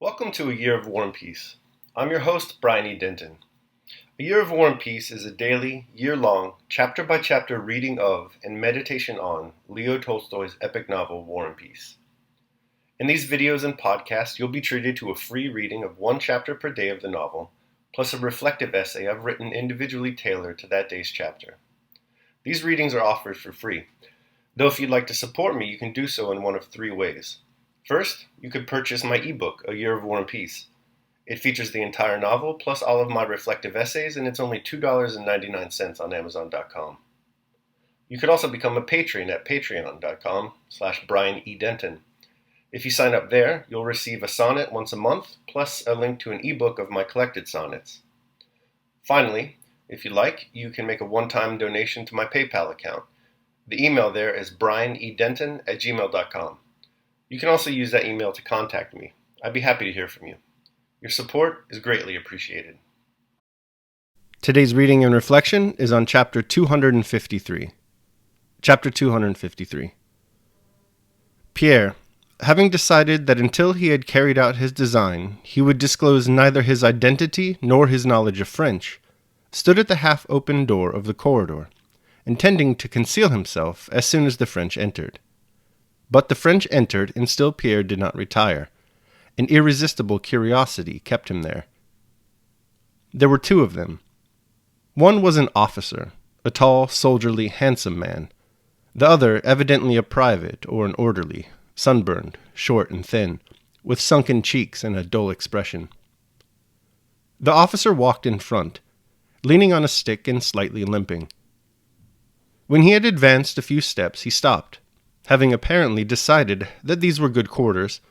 Welcome to A Year of War and Peace. I'm your host, Brian E. Denton. A Year of War and Peace is a daily, year-long, chapter-by-chapter reading of and meditation on Leo Tolstoy's epic novel, War and Peace. In these videos and podcasts, you'll be treated to a free reading of one chapter per day of the novel, plus a reflective essay I've written individually tailored to that day's chapter. These readings are offered for free, though if you'd like to support me, you can do so in one of three ways. First, you could purchase my ebook, A Year of War and Peace. It features the entire novel, plus all of my reflective essays, and it's only $2.99 on Amazon.com. You could also become a patron at patreon.com/BrianEDenton. If you sign up there, you'll receive a sonnet once a month, plus a link to an ebook of my collected sonnets. Finally, if you like, you can make a one-time donation to my PayPal account. The email there is brianedenton@gmail.com. You can also use that email to contact me. I'd be happy to hear from you. Your support is greatly appreciated. Today's reading and reflection is on Chapter 253. Chapter 253. Pierre, having decided that until he had carried out his design, he would disclose neither his identity nor his knowledge of French, stood at the half-open door of the corridor, intending to conceal himself as soon as the French entered. But the French entered, and still Pierre did not retire. An irresistible curiosity kept him there. There were two of them. One was an officer, a tall, soldierly, handsome man. The other evidently a private or an orderly, sunburned, short and thin, with sunken cheeks and a dull expression. The officer walked in front, leaning on a stick and slightly limping. When he had advanced a few steps, he stopped, having apparently decided that these were good quarters,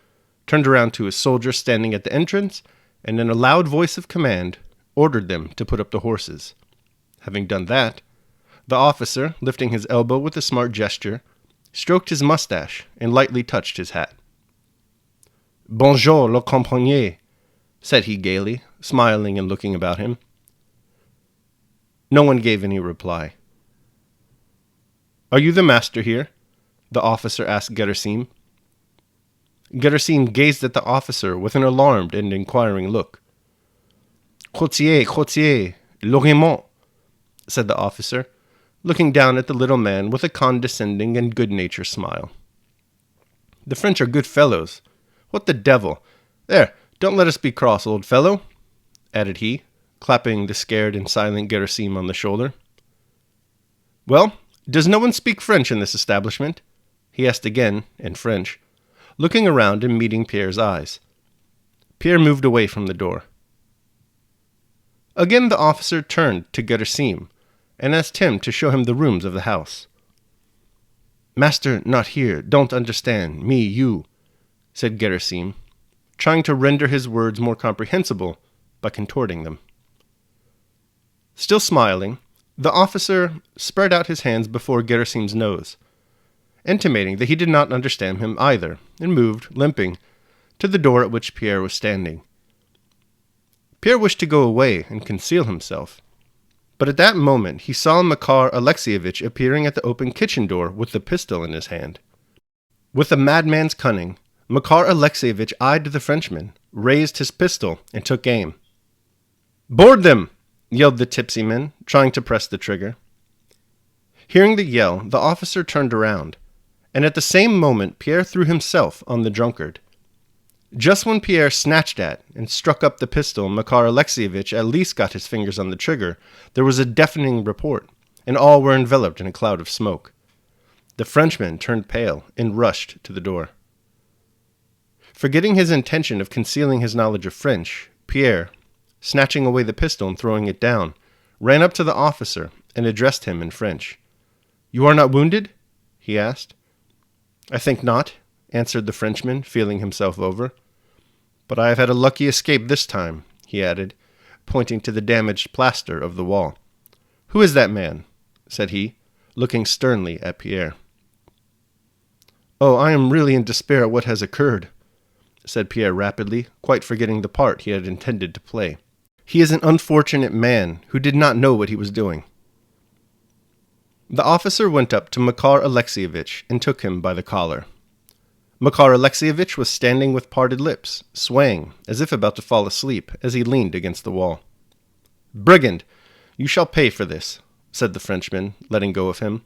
turned around to a soldier standing at the entrance, and in a loud voice of command, ordered them to put up the horses. Having done that, the officer, lifting his elbow with a smart gesture, stroked his mustache and lightly touched his hat. "Bonjour, le compagnie," said he gaily, smiling and looking about him. No one gave any reply. "Are you the master here?" the officer asked Gerasim. Gerasim gazed at the officer with an alarmed and inquiring look. Courtier, Loriment," said the officer, looking down at the little man with a condescending and good-natured smile. "The French are good fellows. What the devil? There, don't let us be cross, old fellow," added he, clapping the scared and silent Gerasim on the shoulder. "Well, does no one speak French in this establishment?" he asked again, in French, looking around and meeting Pierre's eyes. Pierre moved away from the door. Again the officer turned to Gerasim and asked him to show him the rooms of the house. "Master not here, don't understand, me, you," said Gerasim, trying to render his words more comprehensible by contorting them. Still smiling, the officer spread out his hands before Gerasim's nose, intimating that he did not understand him either, and moved, limping, to the door at which Pierre was standing. Pierre wished to go away and conceal himself, but at that moment he saw Makar Alexievich appearing at the open kitchen door with the pistol in his hand. With a madman's cunning, Makar Alexievich eyed the Frenchman, raised his pistol, and took aim. "Board them!" yelled the tipsy man, trying to press the trigger. Hearing the yell, the officer turned around, and at the same moment Pierre threw himself on the drunkard. Just when Pierre snatched at and struck up the pistol, Makar Alexievich at least got his fingers on the trigger, there was a deafening report, and all were enveloped in a cloud of smoke. The Frenchman turned pale and rushed to the door. Forgetting his intention of concealing his knowledge of French, Pierre, snatching away the pistol and throwing it down, ran up to the officer and addressed him in French. "You are not wounded?" he asked. "I think not," answered the Frenchman, feeling himself over. "But I have had a lucky escape this time," he added, pointing to the damaged plaster of the wall. "Who is that man?" said he, looking sternly at Pierre. "Oh, I am really in despair at what has occurred," said Pierre rapidly, quite forgetting the part he had intended to play. "He is an unfortunate man who did not know what he was doing." The officer went up to Makar Alexievich and took him by the collar. Makar Alexievich was standing with parted lips, swaying, as if about to fall asleep, as he leaned against the wall. "Brigand, you shall pay for this," said the Frenchman, letting go of him.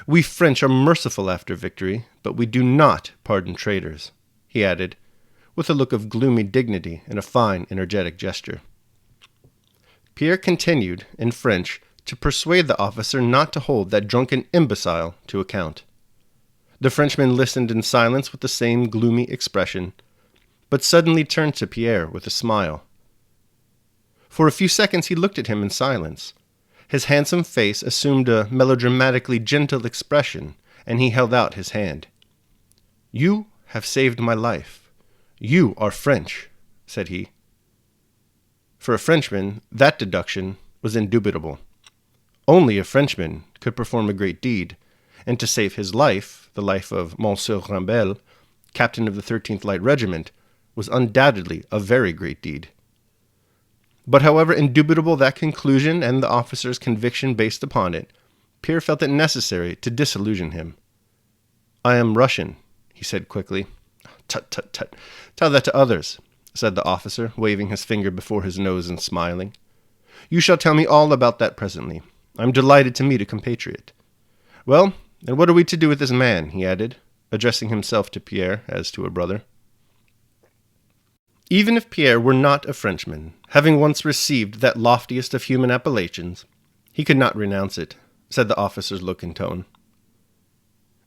"We French are merciful after victory, but we do not pardon traitors," he added, with a look of gloomy dignity and a fine, energetic gesture. Pierre continued, in French, to persuade the officer not to hold that drunken imbecile to account. The Frenchman listened in silence with the same gloomy expression, but suddenly turned to Pierre with a smile. For a few seconds he looked at him in silence. His handsome face assumed a melodramatically gentle expression, and he held out his hand. "You have saved my life. You are French," said he. For a Frenchman, that deduction was indubitable. Only a Frenchman could perform a great deed, and to save his life, the life of Monsieur Rambel, captain of the 13th Light Regiment, was undoubtedly a very great deed. But however indubitable that conclusion and the officer's conviction based upon it, Pierre felt it necessary to disillusion him. "I am Russian," he said quickly. "Tut, tut, tut. Tell that to others," said the officer, waving his finger before his nose and smiling. "You shall tell me all about that presently. I'm delighted to meet a compatriot. Well, and what are we to do with this man?" he added, addressing himself to Pierre as to a brother. Even if Pierre were not a Frenchman, having once received that loftiest of human appellations, he could not renounce it, said the officer's look and tone.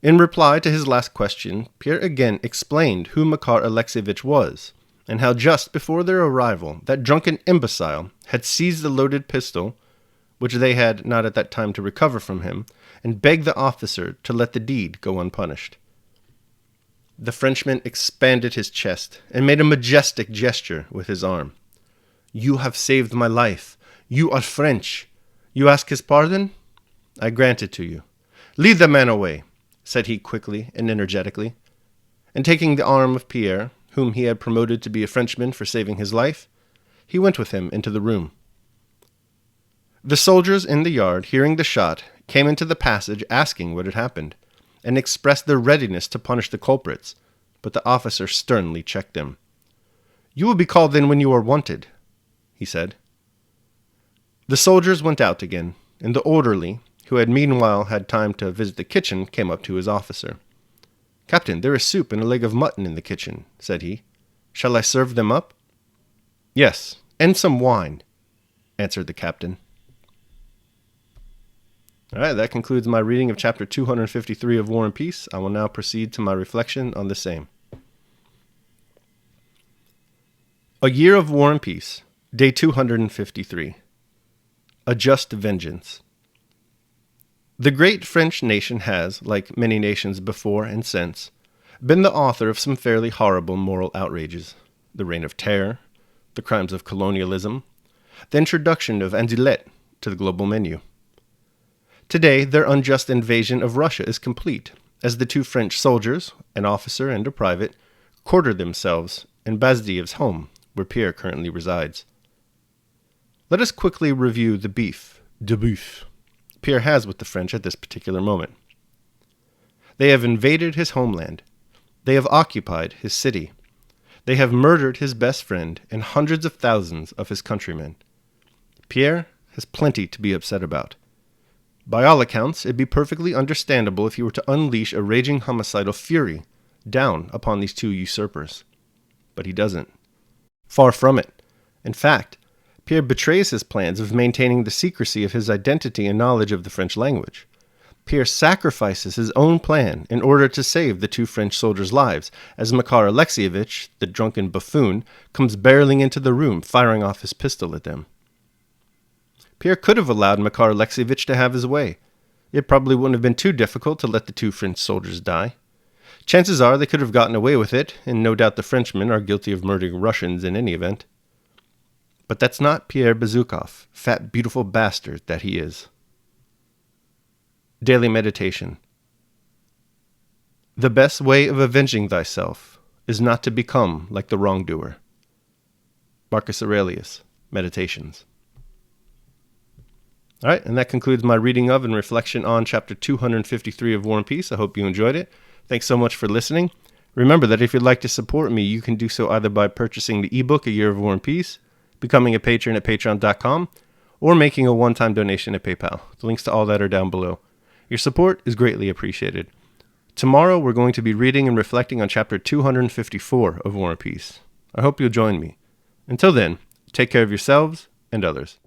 In reply to his last question, Pierre again explained who Makar Alexievich was, and how just before their arrival that drunken imbecile had seized the loaded pistol, which they had not at that time to recover from him, and begged the officer to let the deed go unpunished. The Frenchman expanded his chest and made a majestic gesture with his arm. "You have saved my life. You are French. You ask his pardon? I grant it to you. Lead the man away," said he quickly and energetically. And taking the arm of Pierre, whom he had promoted to be a Frenchman for saving his life, he went with him into the room. The soldiers in the yard, hearing the shot, came into the passage asking what had happened, and expressed their readiness to punish the culprits, but the officer sternly checked them. "You will be called in when you are wanted," he said. The soldiers went out again, and the orderly, who had meanwhile had time to visit the kitchen, came up to his officer. "Captain, there is soup and a leg of mutton in the kitchen," said he. "Shall I serve them up?" "Yes, and some wine," answered the captain. All right, that concludes my reading of chapter 253 of War and Peace. I will now proceed to my reflection on the same. A Year of War and Peace, Day 253. A Just Vengeance. The great French nation has, like many nations before and since, been the author of some fairly horrible moral outrages. The Reign of Terror, the crimes of colonialism, the introduction of andouillette to the global menu. Today, their unjust invasion of Russia is complete, as the two French soldiers, an officer and a private, quarter themselves in Bazdiev's home, where Pierre currently resides. Let us quickly review the beef, de boeuf, Pierre has with the French at this particular moment. They have invaded his homeland. They have occupied his city. They have murdered his best friend and hundreds of thousands of his countrymen. Pierre has plenty to be upset about. By all accounts, it'd be perfectly understandable if he were to unleash a raging homicidal fury down upon these two usurpers. But he doesn't. Far from it. In fact, Pierre betrays his plans of maintaining the secrecy of his identity and knowledge of the French language. Pierre sacrifices his own plan in order to save the two French soldiers' lives, as Makar Alexievich, the drunken buffoon, comes barreling into the room, firing off his pistol at them. Pierre could have allowed Makar Alexievich to have his way. It probably wouldn't have been too difficult to let the two French soldiers die. Chances are they could have gotten away with it, and no doubt the Frenchmen are guilty of murdering Russians in any event. But that's not Pierre Bezukhov, fat, beautiful bastard that he is. Daily Meditation. The best way of avenging thyself is not to become like the wrongdoer. Marcus Aurelius, Meditations. All right, and that concludes my reading of and reflection on chapter 253 of War and Peace. I hope you enjoyed it. Thanks so much for listening. Remember that if you'd like to support me, you can do so either by purchasing the ebook A Year of War and Peace, becoming a patron at patreon.com, or making a one-time donation at PayPal. The links to all that are down below. Your support is greatly appreciated. Tomorrow, we're going to be reading and reflecting on chapter 254 of War and Peace. I hope you'll join me. Until then, take care of yourselves and others.